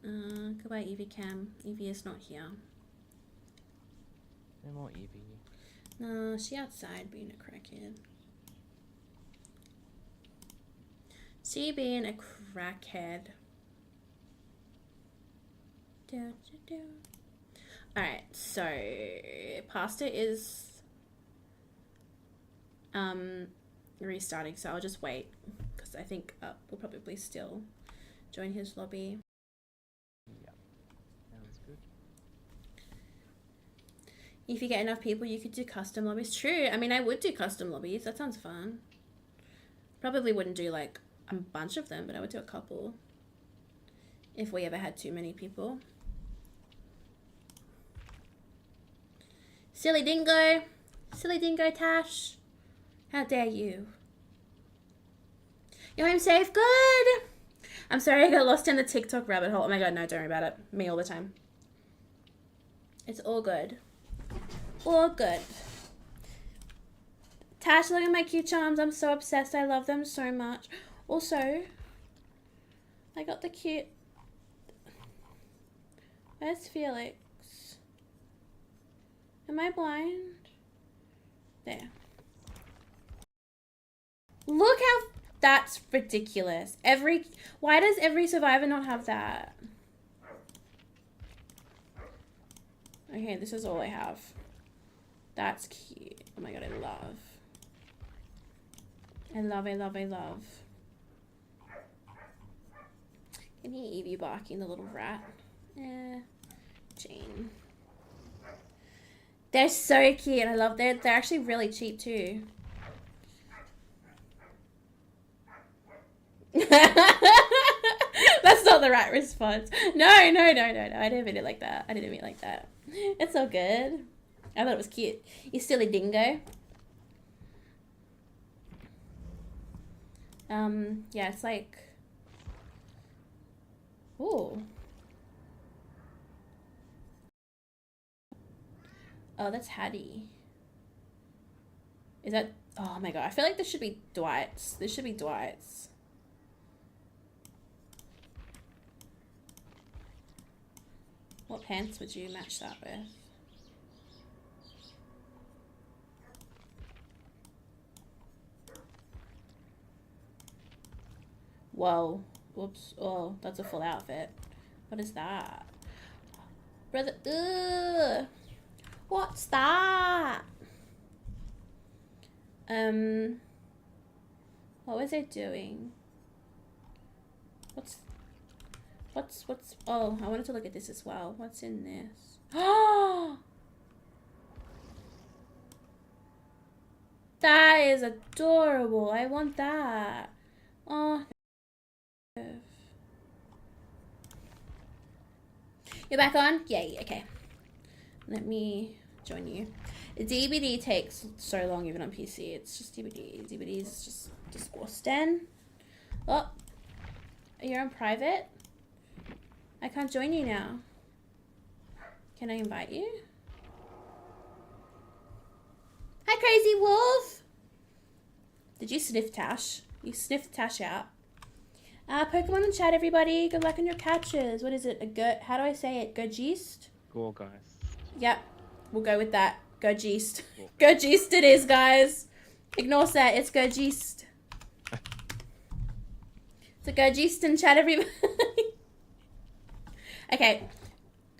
Goodbye, Evie Cam. Evie is not here. No more Evie. No, she outside being a crackhead. She being a crackhead. Alright, so pasta is restarting, so I'll just wait because I think we'll probably still join his lobby. Yeah, sounds good. If you get enough people, you could do custom lobbies. True. I mean, I would do custom lobbies. That sounds fun. Probably wouldn't do like a bunch of them, but I would do a couple if we ever had too many people. Silly dingo. Silly dingo Tash. How dare you? You're home safe? Good. I'm sorry I got lost in the TikTok rabbit hole. Oh my god, no, don't worry about it. Me all the time. It's all good. All good. Tash, look at my cute charms. I'm so obsessed. I love them so much. Also, I got the cute... Where's Felix? Am I blind? There. Look how... That's ridiculous. Why does every survivor not have that? Okay, this is all I have. That's cute. Oh my god, I love. I love, I love, I love. Can you hear Evie barking, the little rat? Jane. They're so cute. I love they're actually really cheap too. That's not the right response. No. I didn't mean it like that. It's all good. I thought it was cute. You silly dingo. Yeah, it's like... Ooh. Oh, that's Hattie. Is that... Oh my god, I feel like this should be Dwight's. What pants would you match that with? Whoa. Whoops. Oh, that's a full outfit. What is that? Brother, ugh. What's that? What was it doing? Oh, I wanted to look at this as well. What's in this? Oh! That is adorable. I want that. Oh. You're back on? Yay, okay. Let me join you. DBD takes so long even on PC. It's just DBD. DBD is just disgusting. Oh, you're on private? I can't join you now. Can I invite you? Hi, Crazy Wolf. Did you sniff Tash? You sniffed Tash out. Pokemon in chat, everybody. Good luck on your catches. What is it? How do I say it? Gogeist? Gorgeist. Yep. We'll go with that. Gogeist. Gogeist it is, guys. Ignore that. It's Gogeist. It's a Gogeist in chat, everybody. Okay.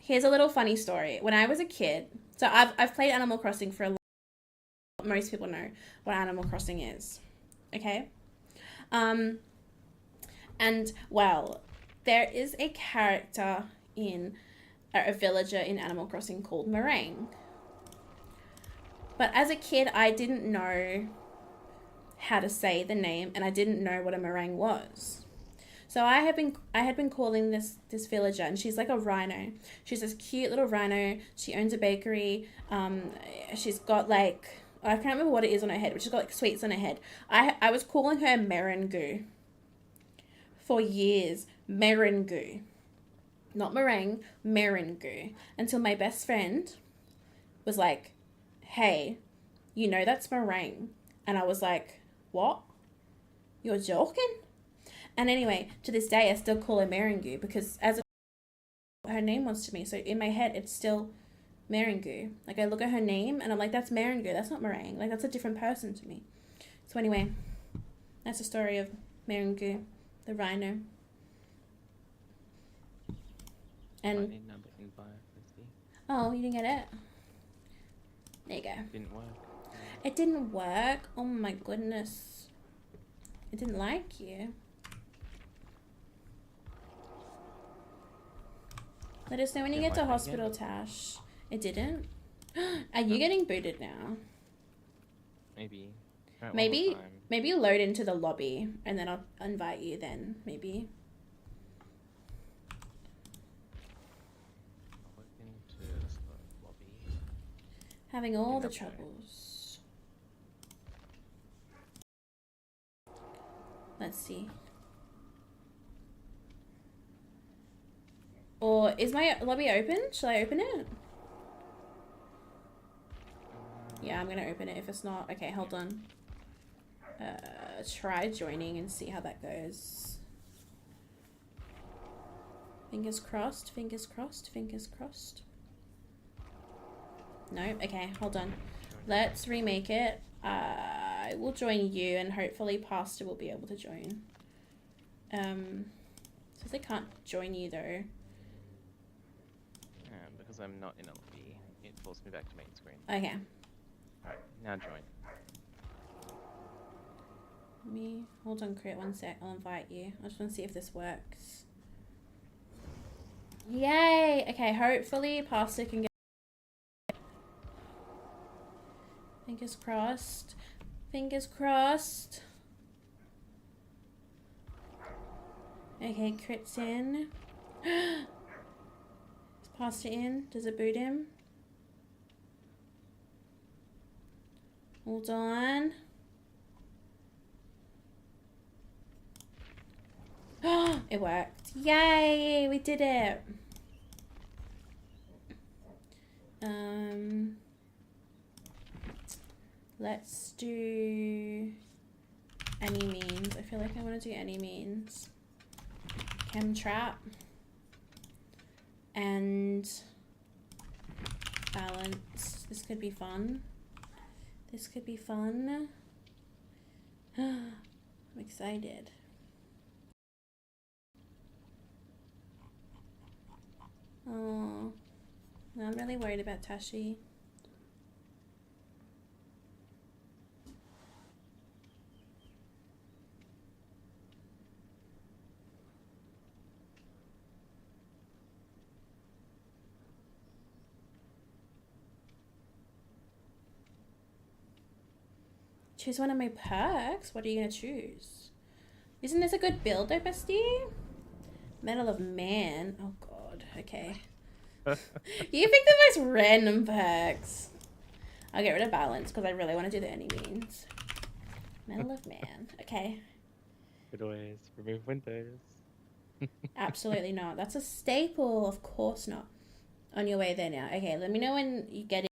Here's a little funny story. When I was a kid, so I've played Animal Crossing for a long time. Most people know what Animal Crossing is. Okay? And, well, there is a character in a villager in Animal Crossing called Meringue. But as a kid, I didn't know how to say the name, and I didn't know what a meringue was. So I had been calling this villager, and she's like a rhino. She's this cute little rhino. She owns a bakery. She's got like, I can't remember what it is on her head, but she's got like sweets on her head. I was calling her Meringue for years. Meringue. Not meringue, Meringue. Until my best friend was like, hey, you know that's meringue. And I was like, what? You're joking? And anyway, to this day, I still call her Meringue because as a her name was to me. So in my head, it's still Meringu. Like I look at her name and I'm like, that's Meringu. That's not Meringue. Like that's a different person to me. So anyway, that's the story of Meringu, the rhino. And Might need another invite, Christy. oh, you didn't get it? There you go. Didn't work. It didn't work. Oh my goodness. It didn't like you. Let us know when you Didn't get to like me hospital, Tash. It didn't? Are you getting booted now? Maybe. Try it one Maybe more time. maybe load into the lobby and then I'll invite you then, maybe. I'll look into the lobby. Having all the Okay. troubles. Let's see. Or is my lobby open? Shall I open it? Yeah, I'm gonna open it if it's not. Okay, hold on. Try joining and see how that goes. Fingers crossed, fingers crossed, fingers crossed. No? Okay, hold on. Let's remake it. I will join you and hopefully Pastor will be able to join. Says I can't join you though. Because I'm not in a lobby, it forced me back to main screen. Okay. Alright, now join. Me hold on, Crit, one sec. I'll invite you. I just want to see if this works. Yay! Okay, hopefully Pastor can get. Fingers crossed. Fingers crossed. Okay, Crit's in. Is Pastor in? Does it boot him? Hold on. It worked. Yay! We did it. Let's do any means. I feel like I want to do any means. Chem trap and balance. This could be fun. This could be fun. I'm excited. Oh, no, I'm really worried about Tashi. Choose one of my perks? What are you gonna choose? Isn't this a good build though, bestie? Medal of Man. Oh god, okay. You picked the most random perks. I'll get rid of balance because I really want to do the any means. Medal of Man. Okay. Good always remove windows. Absolutely not. That's a staple. Of course not. On your way there now. Okay, let me know when you get it.